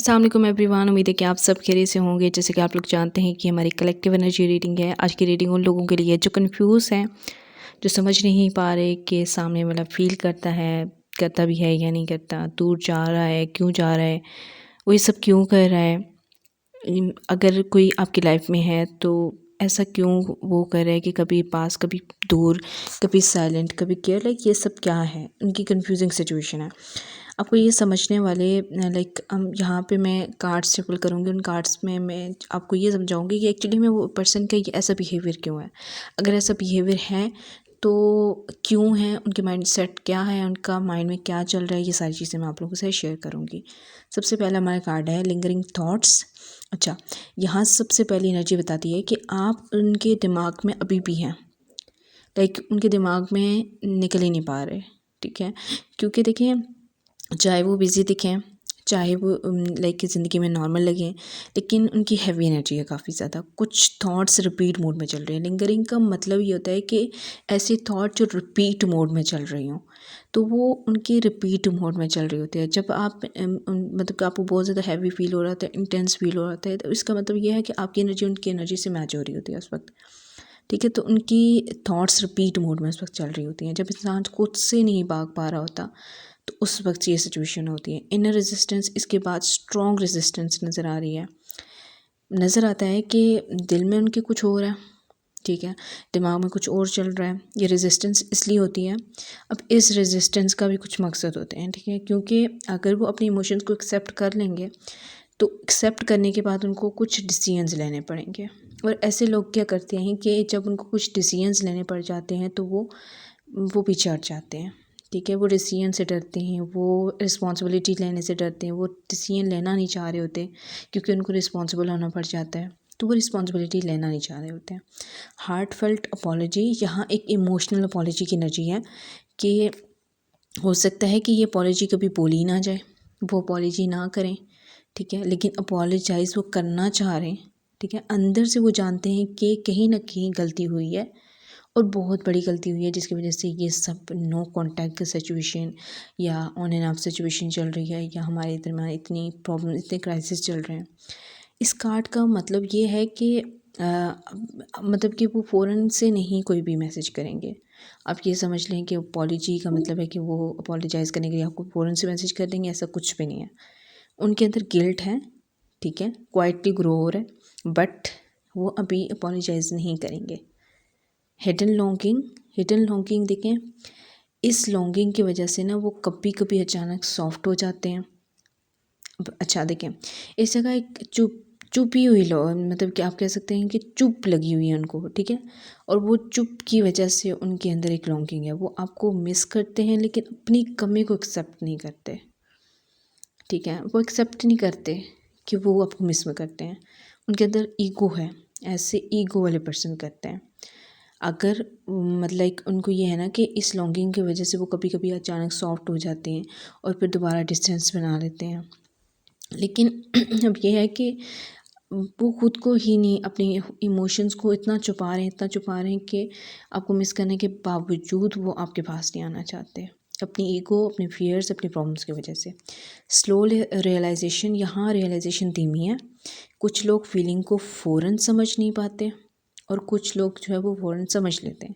अस्सलाम वालेकुम एवरीवन। उम्मीद है कि आप सब खैरियत से होंगे। जैसे कि आप लोग जानते हैं कि हमारी कलेक्टिव एनर्जी रीडिंग है। आज की रीडिंग उन लोगों के लिए जो कंफ्यूज हैं, जो समझ नहीं पा रहे कि सामने वाला फील करता है, करता भी है या नहीं करता, दूर जा रहा है, क्यों जा रहा है, वो ये सब क्यों कर रहा है। अगर कोई आपकी लाइफ में है तो ऐसा क्यों वो कर रहा है कि कभी पास, कभी दूर, कभी साइलेंट, कभी केयर, लाइक ये सब क्या है, उनकी कंफ्यूजिंग सिचुएशन है। आपको ये समझने वाले लाइक यहाँ पे मैं कार्ड्स शफल करूँगी। उन कार्ड्स में मैं आपको ये समझाऊंगी कि एक्चुअली में वो पर्सन का ये ऐसा बिहेवियर क्यों है। अगर ऐसा बिहेवियर है तो क्यों है, उनके माइंड सेट क्या है, उनका माइंड में क्या चल रहा है, ये सारी चीज़ें मैं आप लोगों से शेयर करूँगी। सबसे पहला हमारा कार्ड है लिंगरिंग थॉट्स। अच्छा, यहाँ सबसे पहली एनर्जी बताती है कि आप उनके दिमाग में अभी भी हैं, लाइक उनके दिमाग में निकल ही नहीं पा रहे। ठीक है, क्योंकि देखिए, चाहे वो बिज़ी दिखें, चाहे वो लाइक ज़िंदगी में नॉर्मल लगें, लेकिन उनकी हैवी एनर्जी है काफ़ी ज़्यादा। कुछ थॉट्स रिपीट मोड में चल रहे हैं। लिंगरिंग का मतलब ये होता है कि ऐसे थॉट जो रिपीट मोड में चल रही हों, तो वो उनकी रिपीट मोड में चल रही होती है। जब आप मतलब कि आपको बहुत ज़्यादा हैवी फील हो रहा था, इंटेंस फील हो रहा था, तो इसका मतलब ये है कि आपकी एनर्जी उनकी एनर्जी से मैच हो रही होती है उस वक्त। ठीक है, तो उनकी थॉट्स रिपीट मोड में उस वक्त चल रही होती हैं। जब इंसान खुद से नहीं भाग पा रहा होता तो उस वक्त ये सिचुएशन होती है। इनर रेजिस्टेंस, इसके बाद स्ट्रॉन्ग रेजिस्टेंस नज़र आ रही है। नज़र आता है कि दिल में उनके कुछ हो रहा है, ठीक है, दिमाग में कुछ और चल रहा है। ये रेजिस्टेंस इसलिए होती है। अब इस रेजिस्टेंस का भी कुछ मकसद होते हैं, ठीक है, क्योंकि अगर वो अपने इमोशंस को एक्सेप्ट कर लेंगे तो एक्सेप्ट करने के बाद उनको कुछ डिसीजंस लेने पड़ेंगे। और ऐसे लोग क्या करते हैं कि जब उनको कुछ डिसीजंस लेने पड़ जाते हैं तो वो पीछे हट जाते हैं। ठीक है, वो डिसीजन से डरते हैं, वो रिस्पॉन्सिबिलिटी लेने से डरते हैं, वो डिसीजन लेना नहीं चाह रहे होते क्योंकि उनको रिस्पॉन्सिबल होना पड़ जाता है, तो वो रिस्पॉन्सिबिलिटी लेना नहीं चाह रहे होते हैं। हार्ट फेल्ट अपॉलॉजी, यहाँ एक इमोशनल अपॉलॉजी की एनर्जी है कि हो सकता है कि ये अपॉलॉजी कभी बोली ना जाए, वो अपॉलॉजी ना करें, ठीक है, लेकिन अपोलोजाइज़ वो करना चाह रहे हैं। ठीक है, अंदर से वो जानते हैं कि कहीं ना कहीं गलती हुई है और बहुत बड़ी गलती हुई है, जिसकी वजह से ये सब नो कांटेक्ट की सिचुएशन या ऑन एंड ऑफ सिचुएशन चल रही है, या हमारे दरमियान इतनी प्रॉब्लम, इतने क्राइसिस चल रहे हैं। इस कार्ड का मतलब ये है कि मतलब कि वो फ़ौरन से नहीं कोई भी मैसेज करेंगे। आप ये समझ लें कि अपॉलॉजी का मतलब है कि वो अपोलोजाइज़ करने के लिए आपको फ़ौरन से मैसेज कर देंगे, ऐसा कुछ भी नहीं है। उनके अंदर गिल्ट है, ठीक है, क्वाइटली ग्रो हो रहा है, बट वो अभी अपोलोजाइज़ नहीं करेंगे। हिडन लॉन्गिंग, हिडन लॉन्गिंग देखें, इस लॉन्गिंग की वजह से ना वो कभी कभी अचानक सॉफ्ट हो जाते हैं। अच्छा देखें, इस जगह एक चुपी हुई लो, मतलब कि आप कह सकते हैं कि चुप लगी हुई है उनको, ठीक है, और वो चुप की वजह से उनके अंदर एक लॉन्गिंग है। वो आपको मिस करते हैं लेकिन अपनी कमी को एक्सेप्ट नहीं करते। ठीक है, वो एक्सेप्ट नहीं करते कि वो आपको मिस में करते हैं। उनके अंदर ईगो है, ऐसे ईगो वाले पर्सन करते हैं। अगर मतलब उनको ये है ना कि इस लॉन्गिंग की वजह से वो कभी कभी अचानक सॉफ्ट हो जाते हैं और फिर दोबारा डिस्टेंस बना लेते हैं। लेकिन अब ये है कि वो खुद को ही नहीं, अपने इमोशंस को इतना छुपा रहे हैं, इतना छुपा रहे हैं कि आपको मिस करने के बावजूद वो आपके पास नहीं आना चाहते, अपनी ईगो, अपने फियर्स, अपनी प्रॉब्लम्स की वजह से। स्लो रियलाइजेशन, यहाँ रियलाइजेशन धीमी है। कुछ लोग फीलिंग को फ़ौरन समझ नहीं पाते और कुछ लोग जो है वो फ़ौरन समझ लेते हैं,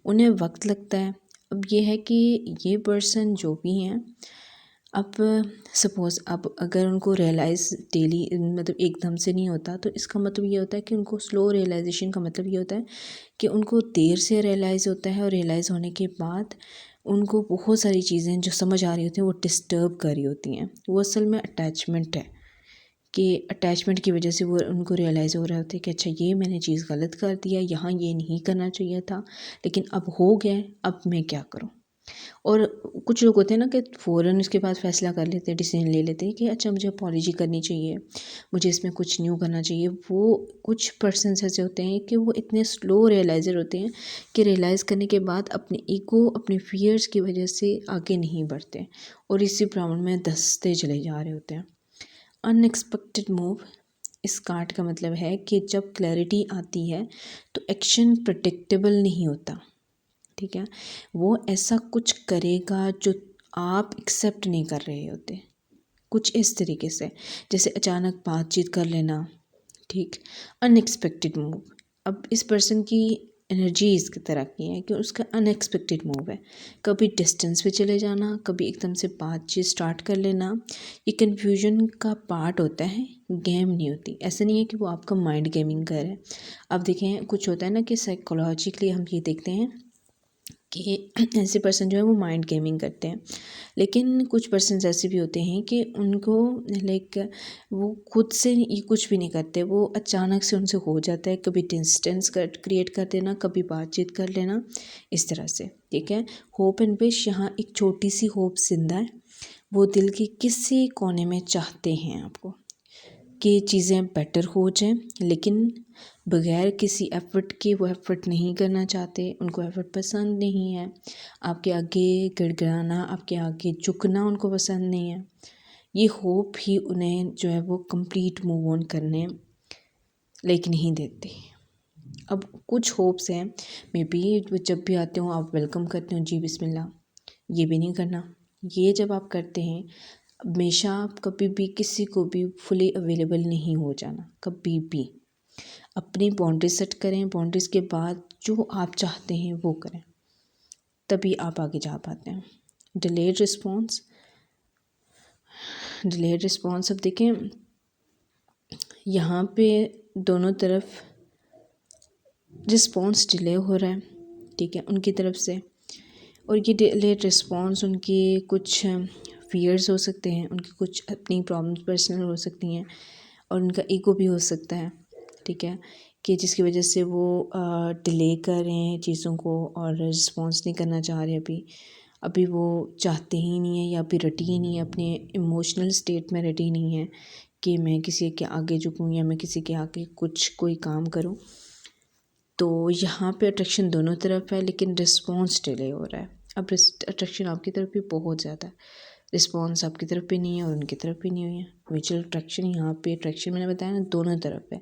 उन्हें वक्त लगता है। अब ये है कि ये पर्सन जो भी हैं, अब सपोज़ अब अगर उनको रियलाइज़ डेली मतलब एकदम से नहीं होता, तो इसका मतलब ये होता है कि उनको स्लो रियलाइजेशन का मतलब ये होता है कि उनको देर से रियलाइज़ होता है, और रियलाइज़ होने के बाद उनको बहुत सारी चीज़ें जो समझ आ रही होती हैं वो डिस्टर्ब कर रही होती हैं। वो असल में अटैचमेंट है, कि अटैचमेंट की वजह से वो उनको रियलाइज़ हो रहा होता है कि अच्छा ये मैंने चीज़ गलत कर दिया, यहाँ ये नहीं करना चाहिए था, लेकिन अब हो गया, अब मैं क्या करूँ। और कुछ लोग होते हैं ना कि फ़ौरन उसके बाद फ़ैसला कर लेते हैं, डिसीजन ले लेते हैं कि अच्छा मुझे अपॉलॉजी करनी चाहिए, मुझे इसमें कुछ न्यू करना चाहिए। वो कुछ पर्सन्स ऐसे होते हैं कि वो इतने स्लो रियलाइज़र होते हैं कि रियलाइज़ करने के बाद अपने ईगो, अपने फियर्स की वजह से आगे नहीं बढ़ते और इसी प्रॉब्लम में धंसते चले जा रहे होते हैं। अनएक्सपेक्टेड मूव, इस कार्ड का मतलब है कि जब क्लैरिटी आती है तो एक्शन प्रेडिक्टेबल नहीं होता। ठीक है, वो ऐसा कुछ करेगा जो आप एक्सेप्ट नहीं कर रहे होते। कुछ इस तरीके से, जैसे अचानक बातचीत कर लेना, ठीक, अनएक्सपेक्टेड मूव। अब इस पर्सन की एनर्जी इस तरह की है कि उसका अनएक्सपेक्टेड मूव है, कभी डिस्टेंस पे चले जाना, कभी एकदम से बातचीत स्टार्ट कर लेना। ये कन्फ्यूजन का पार्ट होता है, गेम नहीं होती। ऐसा नहीं है कि वो आपका माइंड गेमिंग कर है। अब देखें, कुछ होता है ना कि साइकोलॉजिकली हम ये देखते हैं कि ऐसे पर्सन जो है वो माइंड गेमिंग करते हैं, लेकिन कुछ पर्सन ऐसे भी होते हैं कि उनको लाइक वो खुद से ये कुछ भी नहीं करते, वो अचानक से उनसे हो जाता है, कभी डिस्टेंस क्रिएट कर देना, कभी बातचीत कर लेना, इस तरह से, ठीक है। होप एंड विश, यहाँ एक छोटी सी होप जिंदा है, वो दिल के किसी कोने में चाहते हैं आपको कि चीज़ें बेटर हो जाएं, लेकिन बगैर किसी एफ़र्ट के वो एफ़र्ट नहीं करना चाहते, उनको एफ़र्ट पसंद नहीं है। आपके आगे गिड़गिड़ाना, आपके आगे झुकना उनको पसंद नहीं है। ये होप ही उन्हें जो है वो कंप्लीट मूव ऑन करने लाइक नहीं देते। अब कुछ होप्स हैं, मे बी जब भी आते हो आप वेलकम करते हो, जी बिस्मिल्लाह, ये भी नहीं करना। ये जब आप करते हैं, हमेशा आप कभी भी किसी को भी फुली अवेलेबल नहीं हो जाना, कभी भी अपनी बाउंड्री सेट करें। बाउंड्रीज़ के बाद जो आप चाहते हैं वो करें, तभी आप आगे जा पाते हैं। डिलेड रिस्पॉन्स, अब देखें, यहाँ पे दोनों तरफ रिस्पॉन्स डिले हो रहा है, ठीक है, उनकी तरफ से। और ये डिलेड रिस्पॉन्स उनकी कुछ फियर्स हो सकते हैं, उनकी कुछ अपनी प्रॉब्लम्स पर्सनल हो सकती हैं, और उनका ईगो भी हो सकता है, ठीक है, कि जिसकी वजह से वो डिले कर रहे हैं चीज़ों को और रिस्पॉन्स नहीं करना चाह रहे। अभी वो चाहते ही नहीं है, या अभी रेडी ही नहीं है, अपने इमोशनल स्टेट में रेडी नहीं है कि मैं किसी के आगे झुकूँ या मैं किसी के आगे कोई काम करूँ। तो यहाँ पे अट्रैक्शन दोनों तरफ है, लेकिन रिस्पॉन्स डिले हो रहा है। अब अट्रैक्शन आपकी तरफ भी बहुत ज़्यादा है, रिस्पॉन्स आपकी तरफ भी नहीं है और उनकी तरफ भी नहीं हुई है। म्यूचुअल अट्रैक्शन, यहाँ पे अट्रैक्शन मैंने बताया ना, दोनों तरफ है।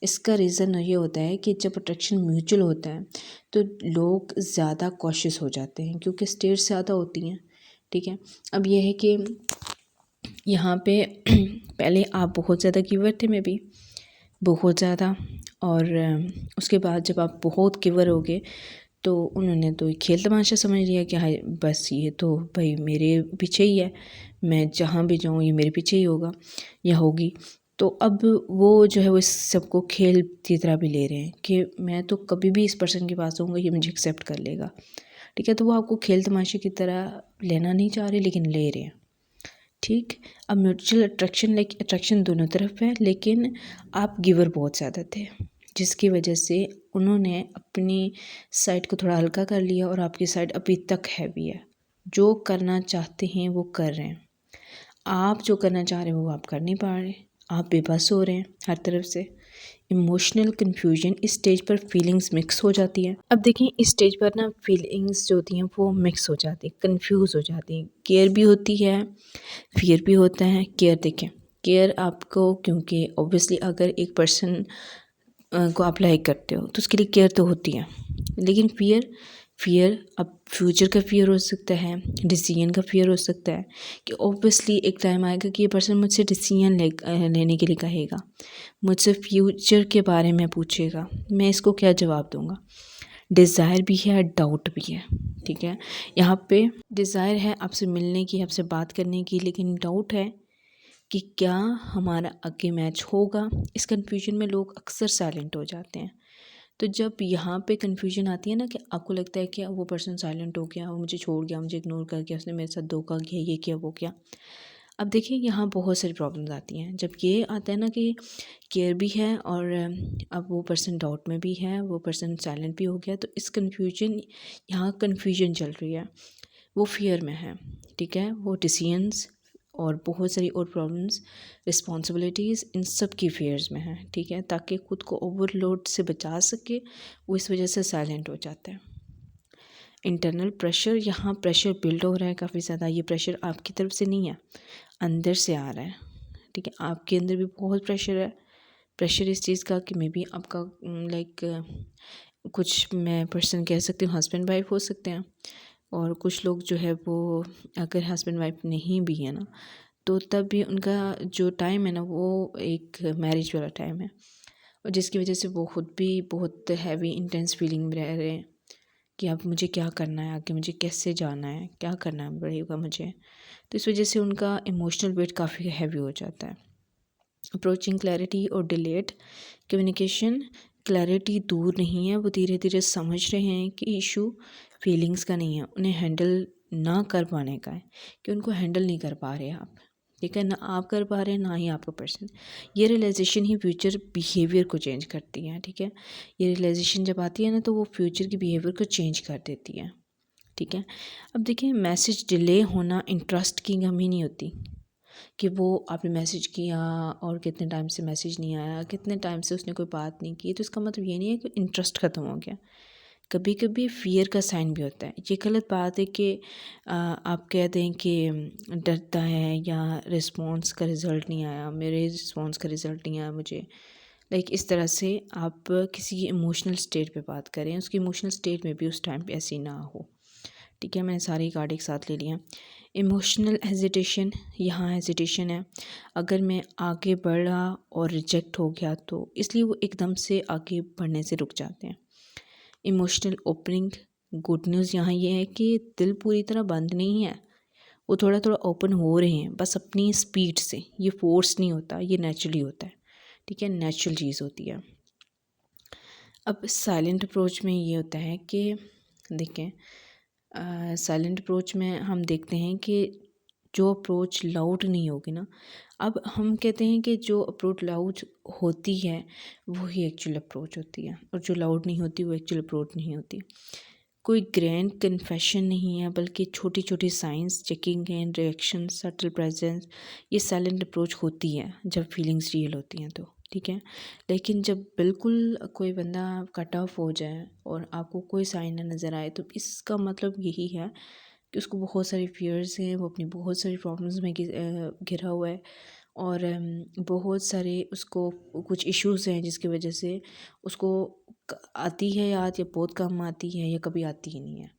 इसका रीज़न ये होता है कि जब अट्रैक्शन म्यूचुअल होता है तो लोग ज़्यादा कॉशियस हो जाते हैं, क्योंकि स्टेट्स ज़्यादा होती हैं, ठीक है। अब यह है कि यहाँ पे पहले आप बहुत ज़्यादा गिवर थे, मैं भी बहुत ज़्यादा, और उसके बाद जब आप बहुत गिवर हो गए तो उन्होंने तो खेल तमाशा समझ लिया कि हाँ बस ये तो भाई मेरे पीछे ही है, मैं जहाँ भी जाऊँ ये मेरे पीछे ही होगा या होगी। तो अब वो जो है वो इस सबको खेल की तरह भी ले रहे हैं कि मैं तो कभी भी इस पर्सन के पास आऊँगा, ये मुझे एक्सेप्ट कर लेगा, ठीक है। तो वो आपको खेल तमाशे की तरह लेना नहीं चाह रहे, लेकिन ले रहे हैं, ठीक। अब म्यूचुअल अट्रैक्शन लाइक अट्रैक्शन दोनों तरफ है, लेकिन आप गिवर बहुत ज़्यादा थे, जिसकी वजह से उन्होंने अपनी साइड को थोड़ा हल्का कर लिया और आपकी साइड अभी तक हैवी है। जो करना चाहते हैं वो कर रहे हैं, आप जो करना चाह रहे हैं वो आप कर नहीं पा रहे, आप बेबस हो रहे हैं हर तरफ से। इमोशनल कन्फ्यूजन, इस स्टेज पर फीलिंग्स मिक्स हो जाती है। अब देखिए, इस स्टेज पर ना फीलिंग्स जो होती हैं वो मिक्स हो जाती है, कन्फ्यूज़ हो जाती हैं। केयर भी होती है, फियर भी होता है। केयर देखें, केयर आपको, क्योंकि ऑब्वियसली अगर एक पर्सन को आप लाइक करते हो तो उसके लिए केयर तो होती है, लेकिन फियर अब फ्यूचर का फियर हो सकता है, डिसीजन का फियर हो सकता है कि ऑब्वियसली एक टाइम आएगा कि ये पर्सन मुझसे डिसीजन लेने के लिए कहेगा, मुझसे फ्यूचर के बारे में पूछेगा, मैं इसको क्या जवाब दूंगा। डिज़ायर भी है, डाउट भी है, ठीक है। यहाँ पे डिज़ायर है आपसे मिलने की, आपसे बात करने की, लेकिन डाउट है कि क्या हमारा आगे मैच होगा। इस कन्फ्यूजन में लोग अक्सर साइलेंट हो जाते हैं। तो जब यहाँ पे कन्फ्यूजन आती है ना कि आपको लगता है कि वो पर्सन साइलेंट हो गया, वो मुझे छोड़ गया, मुझे इग्नोर कर गया, उसने मेरे साथ धोखा किया, ये किया वो किया। अब देखिए, यहाँ बहुत सारी प्रॉब्लम्स आती हैं जब ये आता है ना कि केयर भी है और अब वो पर्सन डाउट में भी है, वो पर्सन साइलेंट भी हो गया। तो इस यहाँ कन्फ्यूजन चल रही है, वो फियर में है, ठीक है। वो डिसीजंस और बहुत सारी और प्रॉब्लम्स, रिस्पॉन्सिबिलिटीज़, इन सब की फेयर्स में है, ठीक है। ताकि खुद को ओवरलोड से बचा सके, वो इस वजह से साइलेंट हो जाता है। इंटरनल प्रेशर, यहाँ प्रेशर बिल्ड हो रहा है काफ़ी ज़्यादा। ये प्रेशर आपकी तरफ से नहीं है, अंदर से आ रहा है, ठीक है। आपके अंदर भी बहुत प्रेशर है। प्रेशर इस चीज़ का कि मे बी आपका लाइक कुछ, मैं पर्सन कह सकती हूँ हस्बैंड वाइफ हो सकते हैं, और कुछ लोग जो है वो अगर हस्बैंड वाइफ नहीं भी है ना, तो तब भी उनका जो टाइम है ना वो एक मैरिज वाला टाइम है, और जिसकी वजह से वो खुद भी बहुत हैवी इंटेंस फीलिंग में रह रहे हैं कि अब मुझे क्या करना है, आगे मुझे कैसे जाना है, क्या करना पड़ेगा मुझे। तो इस वजह से उनका इमोशनल वेट काफ़ी हैवी हो जाता है। अप्रोचिंग क्लैरिटी और डिलेड कम्युनिकेशन, क्लैरिटी दूर नहीं है, वो धीरे धीरे समझ रहे हैं कि इशू फीलिंग्स का नहीं है, उन्हें हैंडल ना कर पाने का है, कि उनको हैंडल नहीं कर पा रहे आप, ठीक है ना, आप कर पा रहे हैं ना ही आपका पर्सन। ये रियलाइजेशन ही फ्यूचर बिहेवियर को चेंज करती है, ठीक है। ये रियलाइजेशन जब आती है ना तो वो फ्यूचर की बिहेवियर को चेंज कर देती है, ठीक है। अब देखिए, मैसेज डिले होना इंटरेस्ट की कमी नहीं होती, कि वो आपने मैसेज किया और कितने टाइम से मैसेज नहीं आया, कितने टाइम से उसने कोई बात नहीं की, तो इसका मतलब ये नहीं है कि इंटरेस्ट ख़त्म हो गया। कभी कभी फियर का साइन भी होता है। ये गलत बात है कि आप कह दें कि डरता है या रिस्पॉन्स का रिज़ल्ट नहीं आया, मेरे रिस्पॉन्स का रिज़ल्ट नहीं आया मुझे, लाइक इस तरह से आप किसी की इमोशनल स्टेट पे बात करें, उसकी इमोशनल स्टेट में भी उस टाइम पे ऐसी ना हो, ठीक है। मैंने सारी कार्ड एक साथ ले लिया। इमोशनल हेजिटेशन, यहाँ हेजिटेशन है, अगर मैं आगे बढ़ा और रिजेक्ट हो गया तो, इसलिए वो एकदम से आगे बढ़ने से रुक जाते हैं। इमोशनल ओपनिंग, गुड न्यूज़ यहाँ ये है कि दिल पूरी तरह बंद नहीं है, वो थोड़ा थोड़ा ओपन हो रहे हैं, बस अपनी स्पीड से। ये फोर्स नहीं होता, ये नेचुरली होता है, ठीक है, नेचुरल चीज़ होती है। अब साइलेंट अप्रोच में ये होता है कि देखें, साइलेंट अप्रोच में हम देखते हैं कि जो अप्रोच लाउड नहीं होगी ना, अब हम कहते हैं कि जो अप्रोच लाउड होती है वो ही एक्चुअल अप्रोच होती है, और जो लाउड नहीं होती वो एक्चुअल अप्रोच नहीं होती। कोई ग्रैंड कन्फेशन नहीं है, बल्कि छोटी छोटी science, checking in, reaction, subtle presence, ये साइलेंट अप्रोच होती है जब फीलिंग्स रियल होती हैं तो, ठीक है। लेकिन जब बिल्कुल कोई बंदा कट ऑफ हो जाए और आपको कोई साइन ना नज़र आए, तो इसका मतलब यही है कि उसको बहुत सारी फियर्स हैं, वो अपनी बहुत सारी प्रॉब्लम्स में घिरा हुआ है, और बहुत सारे उसको कुछ इश्यूज़ हैं जिसकी वजह से उसको आती है याद, या बहुत कम आती है, या कभी आती ही नहीं है।